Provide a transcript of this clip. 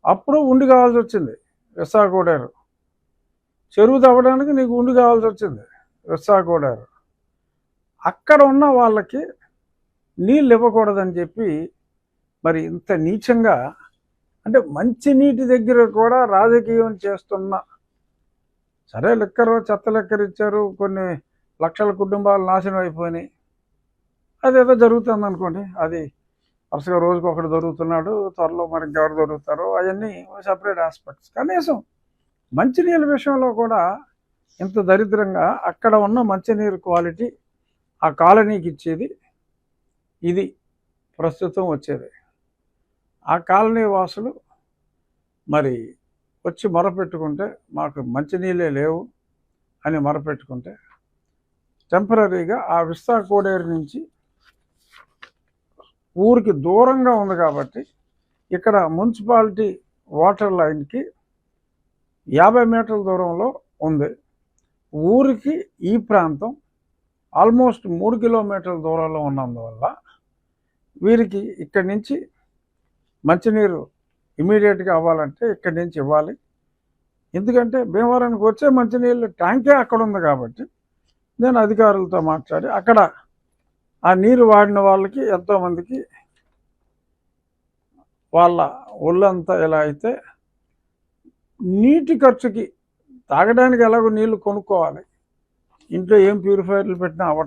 అప్పుడు ఉండి కావాల్సి వచ్చింది. విశాఖోడేరు చెరువు తవ్వడానికి నీకు ఉండి కావాల్సి వచ్చింది. విశాఖోడేరు అక్కడ ఉన్న వాళ్ళకి నీళ్ళు ఇవ్వకూడదని చెప్పి మరి ఇంత నీచంగా, అంటే మంచినీటి దగ్గర కూడా రాజకీయం చేస్తున్న, సరే లెక్కరు చెత్త లెక్కరు ఇచ్చారు, కొన్ని లక్షల కుటుంబాలు నాశనం అయిపోయినాయి, అదేదో జరుగుతుంది అనుకోండి. అది వరుసగా రోజుకి ఒకటి దొరుకుతున్నాడు, త్వరలో మరి ఇంకెవరు దొరుకుతారో అవన్నీ సపరేట్ ఆస్పెక్ట్స్. కనీసం మంచినీళ్ళ విషయంలో కూడా ఇంత దరిద్రంగా అక్కడ ఉన్న మంచినీరు క్వాలిటీ ఆ కాలనీకి ఇచ్చేది ఇది ప్రస్తుతం వచ్చేది. ఆ కాలనీ వాసులు మరి వచ్చి మొరపెట్టుకుంటే మాకు మంచినీళ్ళే లేవు అని మొరపెట్టుకుంటే టెంపరీగా ఆ విశాఖోడేరు నుంచి ఊరికి దూరంగా ఉంది కాబట్టి ఇక్కడ మున్సిపాలిటీ వాటర్ లైన్కి 50 మీటర్ల దూరంలో ఉంది. ఊరికి ఈ ప్రాంతం ఆల్మోస్ట్ 3 కిలోమీటర్ల దూరంలో ఉన్నందువల్ల వీరికి ఇక్కడి నుంచి మంచినీరు ఇమీడియట్గా అవ్వాలంటే ఇక్కడి నుంచి ఇవ్వాలి. ఎందుకంటే భీమవరానికి వచ్చే మంచినీళ్ళు ట్యాంకే అక్కడ ఉంది కాబట్టి నేను అధికారులతో మాట్లాడి అక్కడ ఆ నీరు వాడిన వాళ్ళకి ఎంతోమందికి వాళ్ళ ఒళ్ళంతా ఎలా అయితే నీటి ఖర్చుకి తాగడానికి ఎలాగో నీళ్లు కొనుక్కోవాలి, ఇంట్లో ఏం ప్యూరిఫైర్లు పెట్టినా అవ్వట్లేదు.